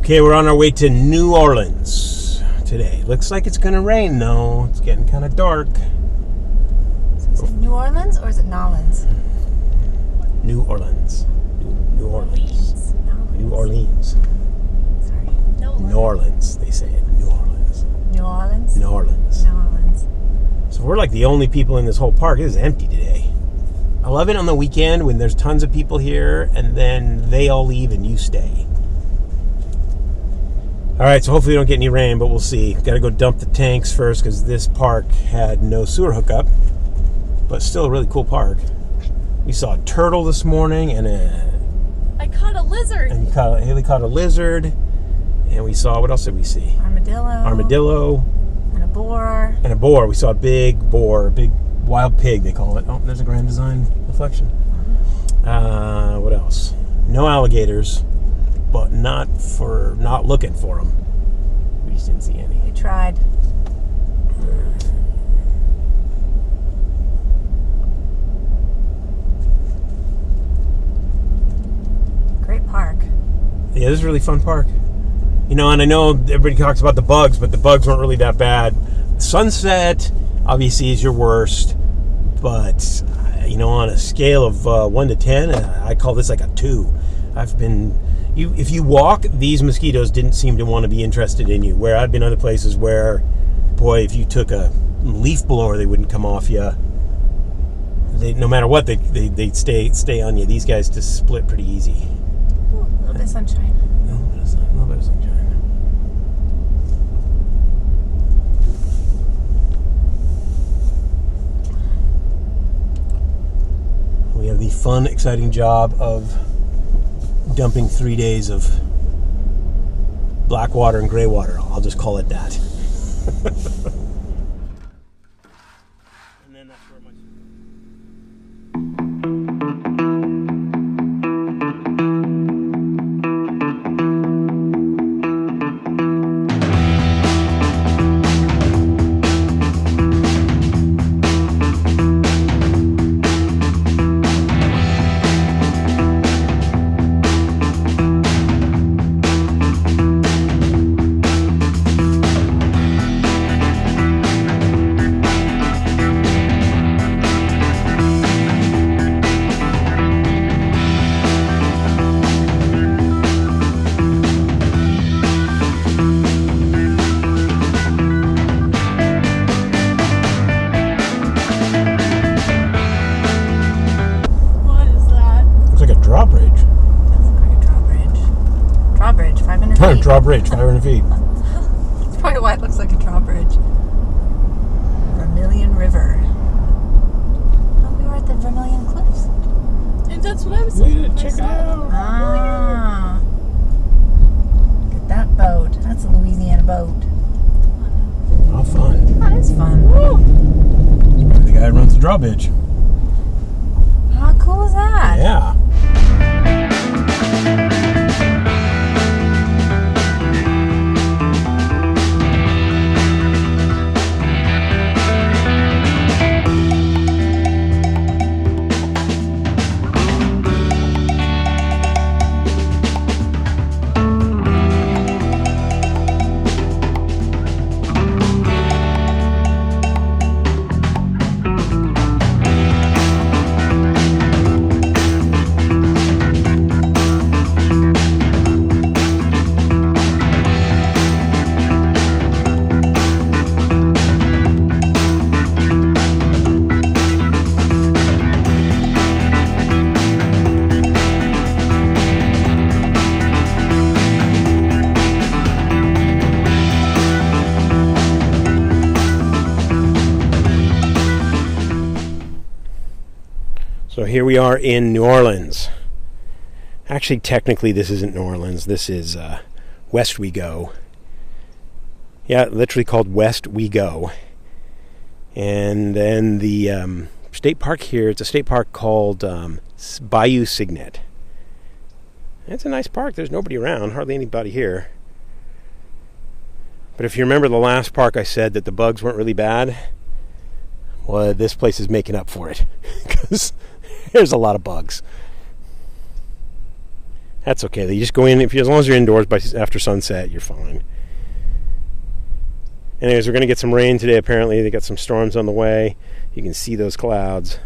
Okay, we're on our way to New Orleans today. Looks like it's going to rain, though. It's getting kind of dark. So is it New Orleans or is it Nolans? New Orleans. New Orleans. Nolans. New Orleans. Sorry. New Orleans, they say it. New Orleans. New Orleans? New Orleans. New Orleans. So we're like the only people in this whole park. It is empty today. I love it on the weekend when there's tons of people here and then they all leave and you stay. All right, so hopefully we don't get any rain, but we'll see. Got to go dump the tanks first because this park had no sewer hookup, but still a really cool park. We saw a turtle this morning and I caught a lizard. And Haley caught a lizard, and we saw, what else did we see? Armadillo. And a boar. And a boar. We saw a big boar, a big wild pig, they call it. Oh, there's a Grand Design reflection. What else? No alligators, but not looking for them. We just didn't see any. You tried. Great park. Yeah, this is a really fun park. You know, and I know everybody talks about the bugs, but the bugs weren't really that bad. Sunset, obviously, is your worst. But, you know, on a scale of 1 to 10, I call this like a 2. If you walk, these mosquitoes didn't seem to want to be interested in you. Where I've been other places where, boy, if you took a leaf blower, they wouldn't come off you. No matter what, they'd stay on you. These guys just split pretty easy. Ooh, a little bit of sunshine. A little bit of sunshine. We have the fun, exciting job of dumping 3 days of black water and gray water. I'll just call it that. And then that's where drawbridge, 500 feet. That's probably why it looks like a drawbridge. Vermilion River. Oh, we were at the Vermilion Cliffs. And that's what I was saying. Check it out. Ah. Look at that boat. That's a Louisiana boat. Oh, fun. That is fun. Woo. The guy who runs the drawbridge. How cool is that? Yeah. So here we are in New Orleans. Actually, technically, this isn't New Orleans. This is Westwego. Yeah, literally called Westwego. And then the state park here, it's a state park called Bayou Segnette. It's a nice park. There's nobody around, hardly anybody here. But if you remember the last park, I said that the bugs weren't really bad. Well, this place is making up for it because there's a lot of bugs. That's okay. You just go in, as long as you're indoors after sunset, you're fine. Anyways, we're going to get some rain today, apparently. They got some storms on the way. You can see those clouds.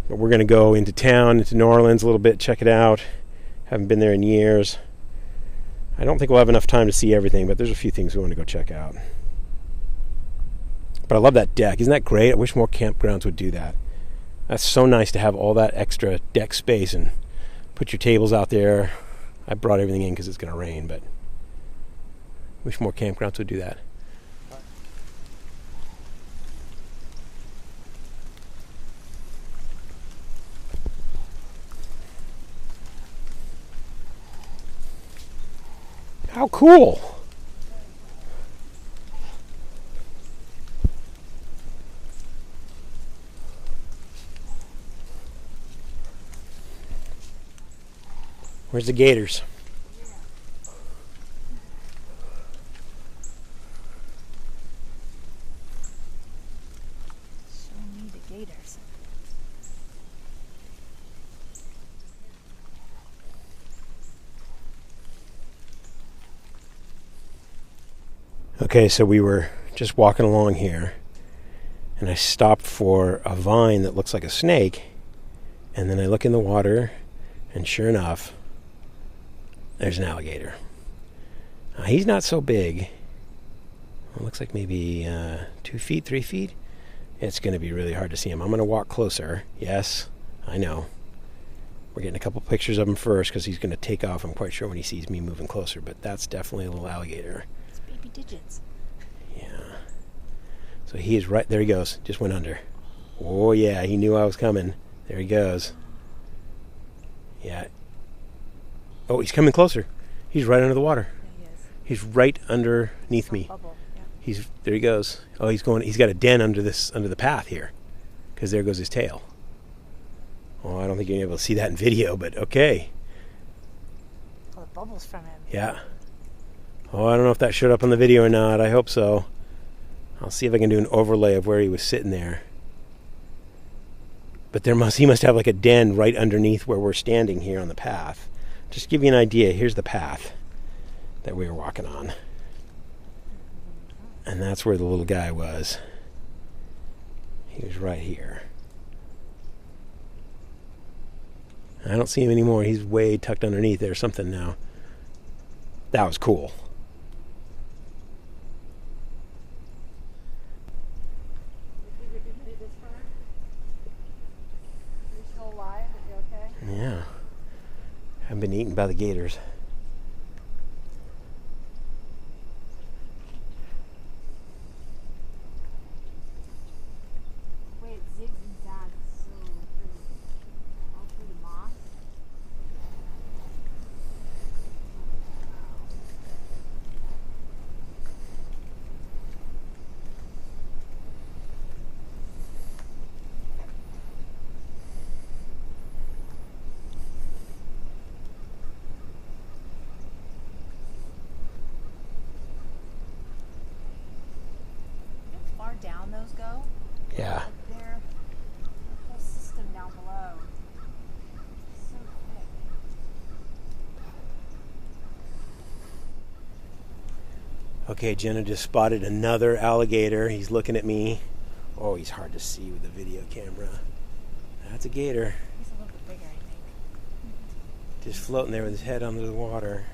But we're going to go into town, into New Orleans a little bit, check it out. Haven't been there in years. I don't think we'll have enough time to see everything, but there's a few things we want to go check out. But I love that deck. Isn't that great? I wish more campgrounds would do that. That's so nice to have all that extra deck space and put your tables out there. I brought everything in because it's going to rain, but wish more campgrounds would do that. How cool! Where's the gators? Show me the gators. Okay, so we were just walking along here, and I stopped for a vine that looks like a snake, and then I look in the water, and sure enough, there's an alligator. He's not so big. It looks like maybe 2 feet, 3 feet. It's going to be really hard to see him. I'm going to walk closer. Yes, I know. We're getting a couple pictures of him first because he's going to take off, I'm quite sure, when he sees me moving closer. But that's definitely a little alligator. It's baby digits. Yeah. So he is right. There he goes. Just went under. Oh, yeah. He knew I was coming. There he goes. Yeah. Oh, he's coming closer. He's right under the water. Yeah, he is. He's right underneath me. Bubble. Yeah. There he goes. Oh, he's got a den under the path here, because there goes his tail. Oh, I don't think you're able to see that in video, but okay. Oh, the bubbles from him. Yeah. Oh, I don't know if that showed up on the video or not. I hope so. I'll see if I can do an overlay of where he was sitting there. But he must have like a den right underneath where we're standing here on the path. Just to give you an idea, here's the path that we were walking on. And that's where the little guy was. He was right here. I don't see him anymore. He's way tucked underneath there or something now. That was cool. Yeah. Haven't been eaten by the gators. The way it zigs and zags is so pretty. All through the moss. Down those go. Yeah. Like their whole system down below. So thick. Okay, Jenna just spotted another alligator. He's looking at me. Oh, he's hard to see with the video camera. That's a gator. He's a little bit bigger, I think. Just floating there with his head under the water.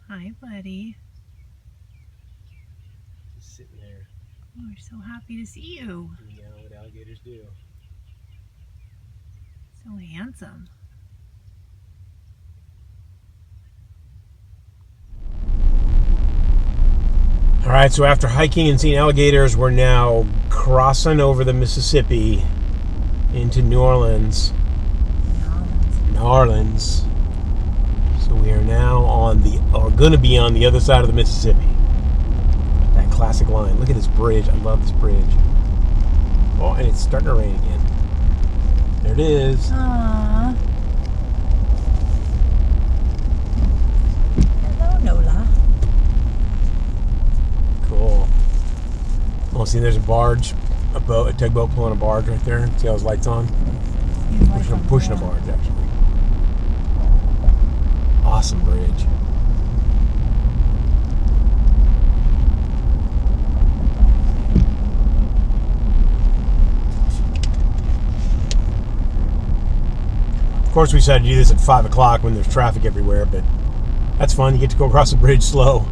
Hi, buddy. Just sitting there. Oh, we're so happy to see you. Yeah, what alligators do. So handsome. All right, so after hiking and seeing alligators, we're now crossing over the Mississippi into New Orleans. New Orleans. So we are now going to be on the other side of the Mississippi. That classic line. Look at this bridge. I love this bridge. Oh, and it's starting to rain again. There it is. Aww. Hello, Nola. Cool. Oh, see, there's a barge, a tugboat pulling a barge right there. See how those lights on? Pushing a barge, actually. Awesome bridge. Of course, we decided to do this at 5 o'clock when there's traffic everywhere, but that's fun. You get to go across the bridge slow.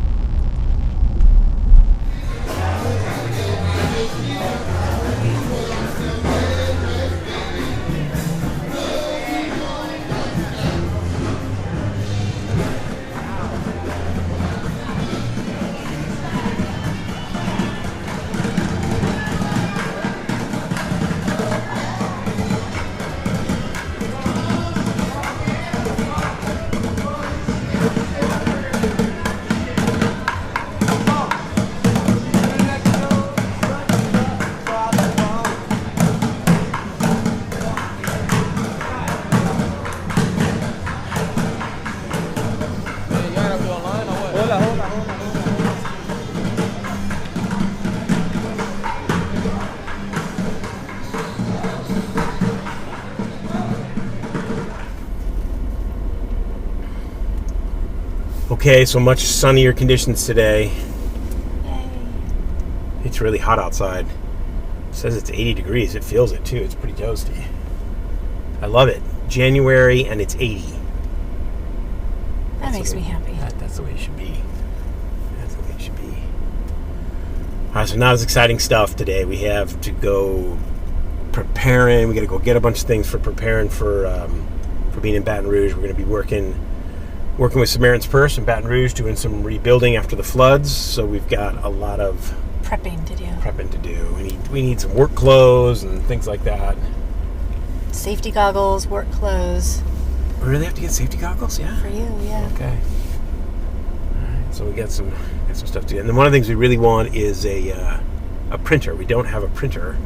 Okay, so much sunnier conditions today. Yay. It's really hot outside. It says it's 80 degrees. It feels it too. It's pretty toasty. I love it. January and it's 80. That makes me happy. That's the way it should be. That's the way it should be. All right, so not as exciting stuff today. We have to go preparing. We got to go get a bunch of things for preparing for being in Baton Rouge. We're going to be working with Samaritan's Purse in Baton Rouge, doing some rebuilding after the floods. So we've got a lot of Prepping to do. We need some work clothes and things like that. Safety goggles, work clothes. We really have to get safety goggles, yeah? For you, yeah. Okay. All right, so we got some stuff to do. And then one of the things we really want is a printer. We don't have a printer.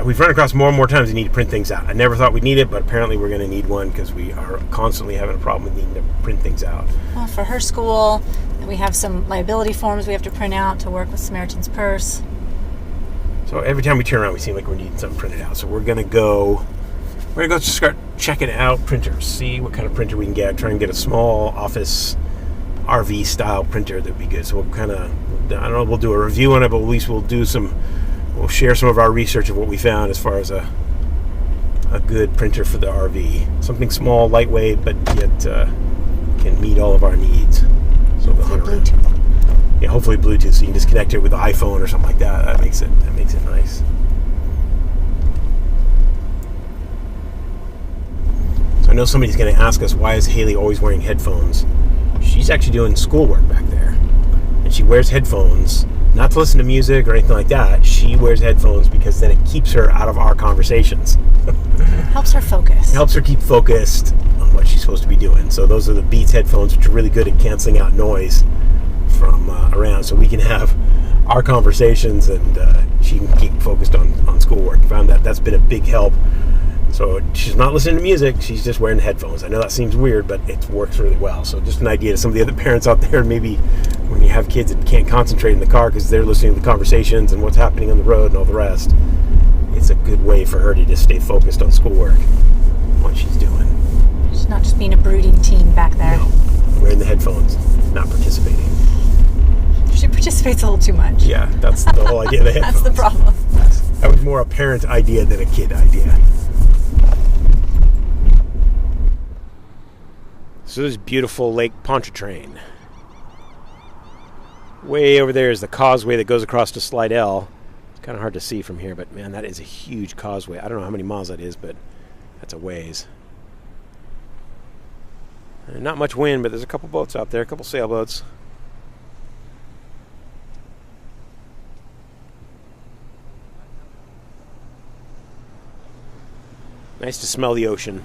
We've run across more and more times we need to print things out. I never thought we'd need it, but apparently we're going to need one because we are constantly having a problem with needing to print things out. Well, for her school, we have some liability forms we have to print out to work with Samaritan's Purse. So every time we turn around, we seem like we're needing something printed out. So we're going to go start checking out printers, see what kind of printer we can get, try and get a small office RV style printer that would be good. So we'll kind of, I don't know, we'll do a review on it, but at least we'll share some of our research of what we found as far as a good printer for the RV. Something small, lightweight, but yet can meet all of our needs. So Bluetooth. Yeah, hopefully Bluetooth, so you can just connect it with the iPhone or something like that. That makes it nice. So I know somebody's going to ask us, why is Haley always wearing headphones? She's actually doing schoolwork back there, and she wears headphones not to listen to music or anything like that. She wears headphones because then it keeps her out of our conversations. Helps her focus. It helps her keep focused on what she's supposed to be doing. So those are the Beats headphones, which are really good at canceling out noise from around, so we can have our conversations and she can keep focused on schoolwork. Found that's been a big help. So she's not listening to music, she's just wearing headphones. I know that seems weird, but it works really well. So just an idea to some of the other parents out there, maybe when you have kids that can't concentrate in the car because they're listening to the conversations and what's happening on the road and all the rest, it's a good way for her to just stay focused on schoolwork, what she's doing. She's not just being a brooding teen back there. No, wearing the headphones, not participating. She participates a little too much. Yeah, that's the whole idea of the headphones. That's the problem. That was more a parent idea than a kid idea. So this is beautiful Lake Pontchartrain. Way over there is the causeway that goes across to Slidell. It's kind of hard to see from here, but man, that is a huge causeway. I don't know how many miles that is, but that's a ways. And not much wind, but there's a couple boats out there, a couple sailboats. Nice to smell the ocean.